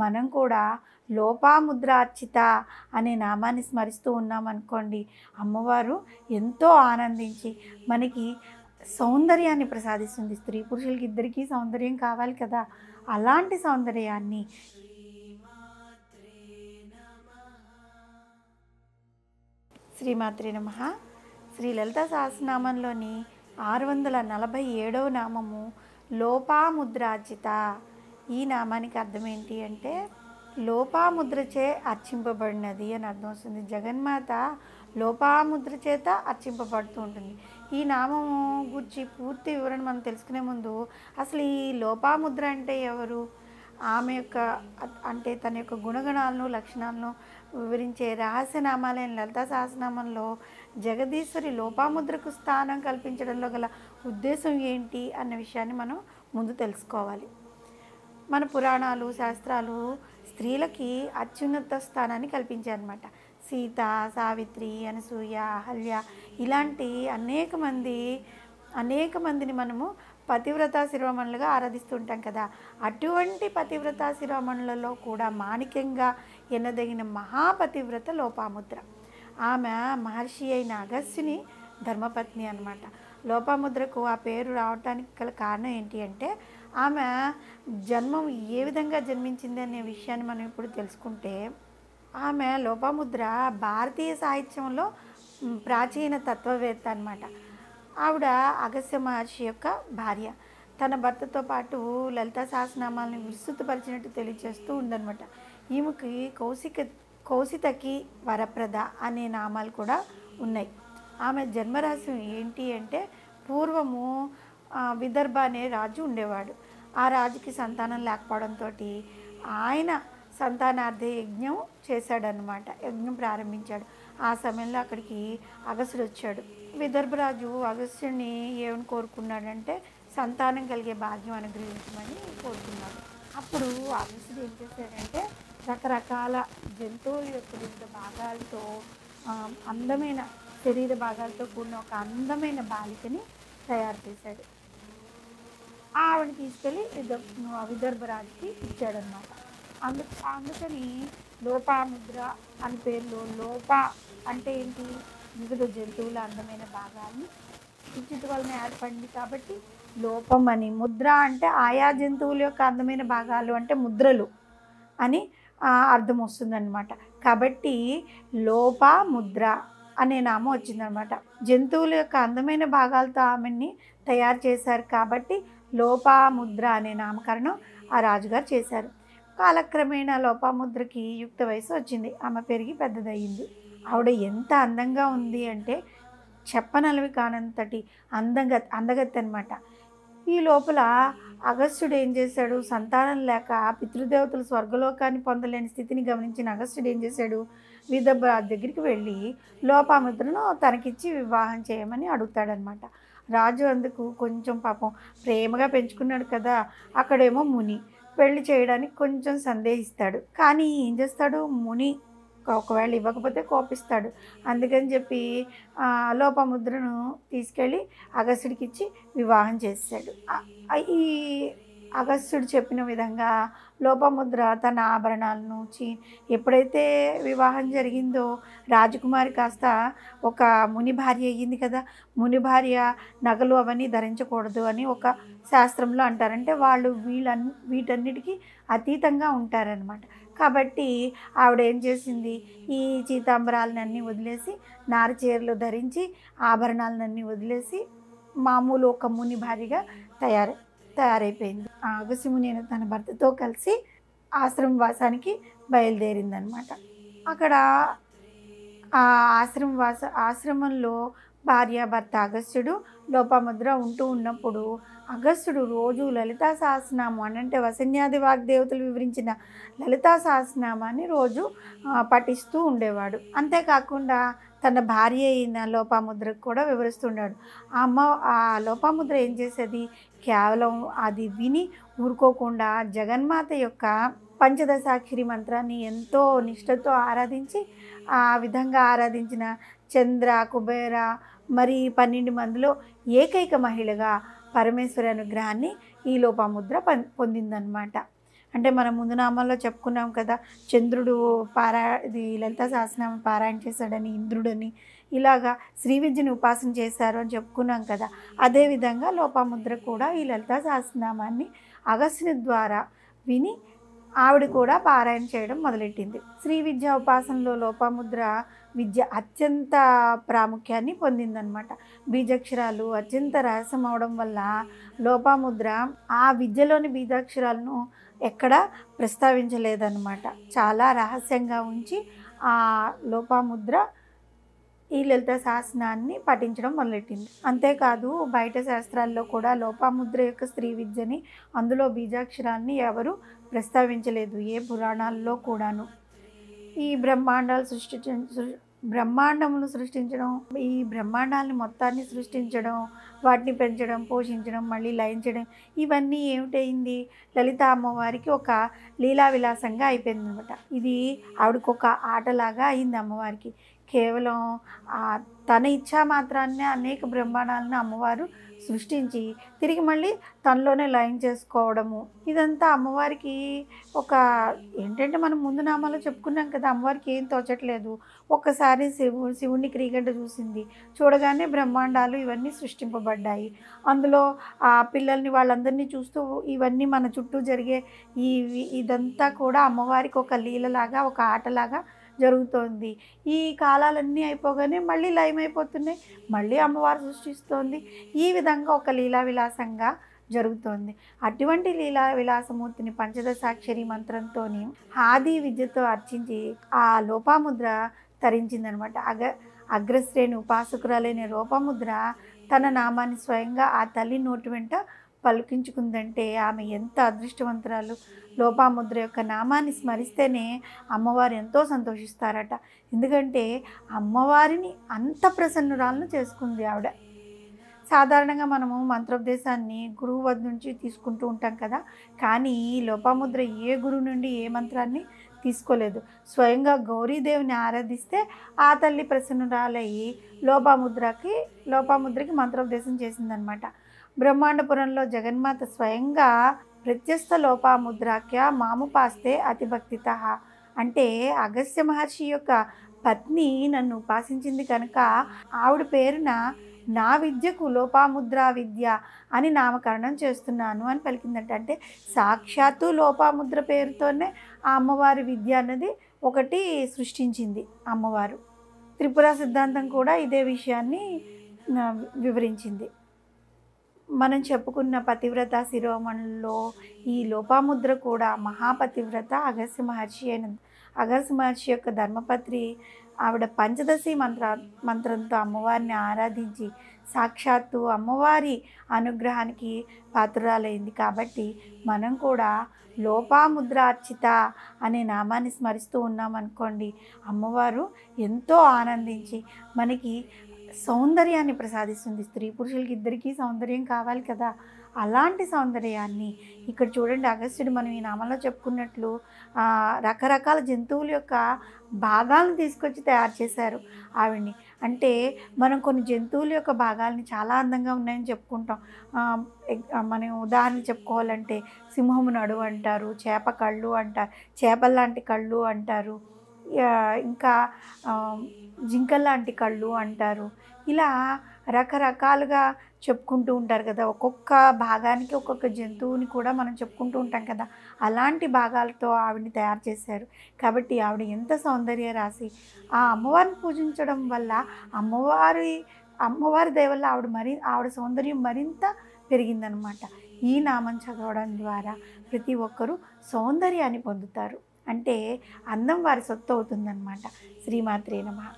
మనం కూడా లోపాముద్రార్చిత అనే నామాన్ని స్మరిస్తూ ఉన్నామనుకోండి, అమ్మవారు ఎంతో ఆనందించి మనకి సౌందర్యాన్ని ప్రసాదిస్తుంది. స్త్రీ పురుషులకి ఇద్దరికీ సౌందర్యం కావాలి కదా! అలాంటి సౌందర్యాన్ని శ్రీమాత్రే నమః. శ్రీ లలితా సహస్రనామంలోని 647వ నామము లోపాముద్రార్చిత. ఈ నామానికి అర్థం ఏంటి అంటే లోపాముద్రచే అర్చింపబడినది అని అర్థం వస్తుంది. జగన్మాత లోపాముద్ర చేత అర్చింపబడుతూ ఉంటుంది. ఈ నామము గురించి పూర్తి వివరణ మనం తెలుసుకునే ముందు అసలు ఈ లోపాముద్ర అంటే ఎవరు, ఆమె యొక్క అంటే తన యొక్క గుణగణాలను లక్షణాలను వివరించే రహస్యనామాలైన లలితా సహస్రనామంలో జగదీశ్వరి లోపాముద్రకు స్థానం కల్పించడంలో గల ఉద్దేశం ఏంటి అన్న విషయాన్ని మనం ముందు తెలుసుకోవాలి. మన పురాణాలు శాస్త్రాలు స్త్రీలకి అత్యున్నత స్థానాన్ని కల్పించాయన్నమాట. సీత, సావిత్రి, అనసూయ, అహల్య ఇలాంటి అనేక మందిని మనము పతివ్రత శిరోమణులుగా ఆరాధిస్తుంటాం కదా. అటువంటి పతివ్రత శిరోమణులలో కూడా మాణిక్యంగా ఎన్నదగిన మహాపతివ్రత లోపాముద్ర. ఆమె మహర్షి అయిన అగస్త్యుని ధర్మపత్ని అన్నమాట. లోపాముద్రకు ఆ పేరు రావడానికి గల కారణం ఏంటి అంటే ఆమె జన్మం ఏ విధంగా జన్మించింది అనే విషయాన్ని మనం ఇప్పుడు తెలుసుకుంటే, ఆమె లోపాముద్ర భారతీయ సాహిత్యంలో ప్రాచీన తత్వవేత్త అన్నమాట. ఆవిడ అగస్త్య మహర్షి యొక్క భార్య. తన భర్తతో పాటు లలితా సహస్రనామాలని విస్తృతపరిచినట్టు తెలియజేస్తూ ఉందన్నమాట. ఈమెకి కౌశితకి వరప్రద అనే నామాలు కూడా ఉన్నాయి. ఆమె జన్మరహస్యం ఏంటి అంటే పూర్వము విదర్భ అనే రాజు ఉండేవాడు. ఆ రాజుకి సంతానం లేకపోవడంతో ఆయన సంతానార్థ యజ్ఞం చేశాడనమాట. యజ్ఞం ప్రారంభించాడు. ఆ సమయంలో అక్కడికి అగస్త్యుడు వచ్చాడు. విదర్భరాజు అగస్త్యుడిని ఏమని కోరుకున్నాడంటే సంతానం కలిగే భాగ్యం అనుగ్రహించమని కోరుకున్నాడు. అప్పుడు అగస్త్యుడు ఏం చేశాడంటే రకరకాల జంతువుల యొక్క వివిధ భాగాలతో అందమైన శరీర భాగాలతో కూడిన ఒక అందమైన బాలికని తయారు చేశాడు. ఆవిడ తీసుకెళ్ళి విదర్భరాజుకి ఇచ్చాడనమాట. అందుకని లోపాముద్ర అని పేరులో లోప అంటే ఏంటి, వివిధ జంతువుల అందమైన భాగాన్ని ఇచ్చుట వలన ఏర్పడింది కాబట్టి లోపం అని. ముద్ర అంటే ఆయా జంతువుల యొక్క అందమైన భాగాలు అంటే ముద్రలు అని అర్థం వస్తుందన్నమాట. కాబట్టి లోపాముద్ర అనే నామం వచ్చిందనమాట. జంతువుల యొక్క అందమైన భాగాలతో ఆమెని తయారు చేశారు కాబట్టి లోపాముద్ర అనే నామకరణం ఆ రాజుగారు చేశారు. కాలక్రమేణా లోపాముద్రకి యుక్త వయసు వచ్చింది. ఆమె పెరిగి పెద్దదయ్యింది. ఆవిడ ఎంత అందంగా ఉంది అంటే చెప్పనలవి కానంతటి అందగత్తి అనమాట. ఈ లోపల అగస్త్యుడు ఏం చేశాడు, సంతానం లేక పితృదేవతలు స్వర్గలోకాన్ని పొందలేని స్థితిని గమనించిన అగస్త్యుడు ఏం చేశాడు, విదర్భరాజు దగ్గరికి వెళ్ళి లోపాముద్రను తనకిచ్చి వివాహం చేయమని అడుగుతాడనమాట. రాజు అందుకు కొంచెం పాపం ప్రేమగా పెంచుకున్నాడు కదా, అక్కడేమో ముని పెళ్లి చేయడానికి కొంచెం సందేహిస్తాడు. కానీ ఏం చేస్తాడు, ముని ఒకవేళ ఇవ్వకపోతే కోపిస్తాడు. అందుకని చెప్పి లోపాముద్రను తీసుకెళ్ళి అగస్త్యుడికి ఇచ్చి వివాహం చేశాడు. ఈ అగస్త్యుడు చెప్పిన విధంగా లోపాముద్ర తన ఆభరణాలను ఎప్పుడైతే వివాహం జరిగిందో రాజకుమారి కాస్త ఒక ముని భార్య అయ్యింది కదా. ముని భార్య నగలు అవన్నీ ధరించకూడదు అని ఒక శాస్త్రంలో అంటారంటే వాళ్ళు వీటన్నిటికీ అతీతంగా ఉంటారనమాట. కాబట్టి ఆవిడ ఏం చేసింది, ఈ చీతాంబరాలన్నీ వదిలేసి నారచీరలు ధరించి ఆభరణాలన్నీ వదిలేసి మామూలు ఒక ముని భార్యగా తయారైపోయింది. అగస్త్యముని తన భర్తతో కలిసి ఆశ్రమవాసానికి బయలుదేరిందనమాట. అక్కడ ఆ ఆశ్రమంలో భార్య భర్త అగస్త్యుడు లోపాముద్ర ఉంటూ ఉన్నప్పుడు అగస్త్యుడు రోజు లలితా సహస్రనామం అంటే వసన్యాది వాగ్దేవతలు వివరించిన లలితా సహస్రనామాన్ని రోజు పఠిస్తూ ఉండేవాడు. అంతేకాకుండా తన భార్య అయిన లోపాముద్రకు కూడా వివరిస్తున్నాడు. ఆ లోపాముద్ర ఏం చేసేది, కేవలం అది విని ఊరుకోకుండా జగన్మాత యొక్క పంచదశాక్షరి మంత్రాన్ని ఎంతో నిష్ఠతో ఆరాధించి ఆ విధంగా ఆరాధించిన చంద్ర, కుబేర మరి 12 మందిలో ఏకైక మహిళగా పరమేశ్వరి అనుగ్రహాన్ని ఈ లోపాముద్ర పొందిందనమాట. అంటే మనం ముందు నామాల్లో చెప్పుకున్నాం కదా, చంద్రుడు ఇది లలితా సహస్రనామం పారాయణ చేశాడని, ఇంద్రుడని, ఇలాగా శ్రీ విద్యని ఉపాసన చేశారు అని చెప్పుకున్నాం కదా. అదేవిధంగా లోపాముద్ర కూడా ఈ లలితా సహస్రనామాన్ని అగస్త్యుని ద్వారా విని ఆవిడ కూడా పారాయణ చేయడం మొదలెట్టింది. శ్రీ విద్యా ఉపాసనలో లోపాముద్ర విద్య అత్యంత ప్రాముఖ్యాన్ని పొందిందనమాట. బీజాక్షరాలు అత్యంత రహస్యం అవడం వల్ల లోపాముద్ర ఆ విద్యలోని బీజాక్షరాలను ఎక్కడ ప్రస్తావించలేదన్నమాట. చాలా రహస్యంగా ఉంచి ఆ లోపాముద్ర ఈ లలిత శాసనాన్ని పఠించడం మొదలెట్టింది. అంతేకాదు బయట శాస్త్రాల్లో కూడా లోపాముద్ర యొక్క స్త్రీ విద్యని, అందులో బీజాక్షరాన్ని ఎవరు ప్రస్తావించలేదు ఏ పురాణాల్లో కూడాను. ఈ బ్రహ్మాండమును సృష్టించడం, ఈ బ్రహ్మాండాన్ని మొత్తాన్ని సృష్టించడం, వాటిని పెంచడం, పోషించడం, మళ్ళీ లయించడం, ఇవన్నీ ఏమిటైంది, లలిత అమ్మవారికి ఒక లీలా విలాసంగా అయిపోయింది అనమాట. ఇది ఆవిడకి ఒక ఆటలాగా అయింది అమ్మవారికి. కేవలం తన ఇచ్చా మాత్రాన్నే అనేక బ్రహ్మాండాలను అమ్మవారు సృష్టించి తిరిగి మళ్ళీ తనలోనే లయం చేసుకోవడము, ఇదంతా అమ్మవారికి ఒక ఏంటంటే మనం ముందు నామాలో చెప్పుకున్నాం కదా, అమ్మవారికి ఏం తోచట్లేదు. ఒక్కసారి శివుణ్ణి క్రీగంట చూసింది, చూడగానే బ్రహ్మాండాలు ఇవన్నీ సృష్టింపబడ్డాయి. అందులో ఆ పిల్లల్ని వాళ్ళందరినీ చూస్తూ ఇవన్నీ మన చుట్టూ జరిగే ఇదంతా కూడా అమ్మవారికి ఒక లీలలాగా, ఒక ఆటలాగా జరుగుతోంది. ఈ కాలాలన్నీ అయిపోగానే మళ్ళీ లయమైపోతున్నాయి, మళ్ళీ అమ్మవారు సృష్టిస్తోంది. ఈ విధంగా ఒక లీలా విలాసంగా జరుగుతోంది. అటువంటి లీలా విలాసమూర్తిని పంచదశాక్షరి మంత్రంతో ఆది విద్యతో అర్చించి ఆ లోపాముద్ర తరించిందనమాట. అగ్రశ్రేణి ఉపాసకురాలైన లోపాముద్ర తన నామాన్ని స్వయంగా ఆ తల్లి నోటి వెంట పలికించుకుందంటే ఆమె ఎంత అదృష్టవంతురాలు. లోపాముద్ర యొక్క నామాన్ని స్మరిస్తేనే అమ్మవారు ఎంతో సంతోషిస్తారట. ఎందుకంటే అమ్మవారిని అంత ప్రసన్నురాలను చేసుకుంది ఆవిడ. సాధారణంగా మనము మంత్రోపదేశాన్ని గురువు వద్ద నుంచి తీసుకుంటూ ఉంటాం కదా, కానీ లోపాముద్ర ఏ గురువు నుండి ఏ మంత్రాన్ని తీసుకోలేదు. స్వయంగా గౌరీదేవిని ఆరాధిస్తే ఆ తల్లి ప్రసన్నురాలయ్యి లోపాముద్రకి మంత్రోపదేశం చేసిందనమాట. బ్రహ్మాండపురంలో జగన్మాత స్వయంగా ప్రత్యస్థ లోపాముద్రాఖ్య మాముపాస్తే అతిభక్తిత అంటే అగస్త్య మహర్షి యొక్క పత్ని నన్ను ఉపాసించింది కనుక ఆవిడ పేరున నా విద్యకు లోపాముద్రా విద్య అని నామకరణం చేస్తున్నాను అని పలికిందంట. అంటే సాక్షాత్తు లోపాముద్ర పేరుతోనే ఆ అమ్మవారి విద్య అన్నది ఒకటి సృష్టించింది అమ్మవారు. త్రిపుర సిద్ధాంతం కూడా ఇదే విషయాన్ని వివరించింది. మనం చెప్పుకున్న పతివ్రత శిరోమణుల్లో ఈ లోపాముద్ర కూడా మహాపతివ్రత అగస్త్య మహర్షి యొక్క ధర్మపత్రి. ఆవిడ పంచదశి మంత్రంతో అమ్మవారిని ఆరాధించి సాక్షాత్తు అమ్మవారి అనుగ్రహానికి పాత్రురాలైంది. కాబట్టి మనం కూడా లోపాముద్రార్చిత అనే నామాన్ని స్మరిస్తూ ఉన్నామనుకోండి, అమ్మవారు ఎంతో ఆనందించి మనకి సౌందర్యాన్ని ప్రసాదిస్తుంది. స్త్రీ పురుషులకి ఇద్దరికీ సౌందర్యం కావాలి కదా, అలాంటి సౌందర్యాన్ని ఇక్కడ చూడండి. అగస్త్యుడు మనం ఈ నామంలో చెప్పుకున్నట్లు రకరకాల జంతువుల యొక్క భాగాలను తీసుకొచ్చి తయారు చేశారు ఆవిడ్ని. అంటే మనం కొన్ని జంతువుల యొక్క భాగాలని చాలా అందంగా ఉన్నాయని చెప్పుకుంటాం. మనం ఉదాహరణ చెప్పుకోవాలంటే సింహము నడువు అంటారు, చేప కళ్ళు అంటారు, చేపల్లాంటి కళ్ళు అంటారు, ఇంకా జింకల్లాంటి కళ్ళు అంటారు. ఇలా రకరకాలుగా చెప్పుకుంటూ ఉంటారు కదా. ఒక్కొక్క భాగానికి ఒక్కొక్క జంతువుని కూడా మనం చెప్పుకుంటూ ఉంటాం కదా. అలాంటి భాగాలతో ఆవిడని తయారు చేశారు. కాబట్టి ఆవిడ ఎంత సౌందర్య రాశి. ఆ అమ్మవారిని పూజించడం వల్ల అమ్మవారి దయ వల్ల ఆవిడ సౌందర్యం మరింత పెరిగిందనమాట. ఈ నామం చదవడం ద్వారా ప్రతి ఒక్కరూ సౌందర్యాన్ని పొందుతారు. అంటే అందం వారి సొత్తు అవుతుందన్నమాట. శ్రీమాత్రే నమః.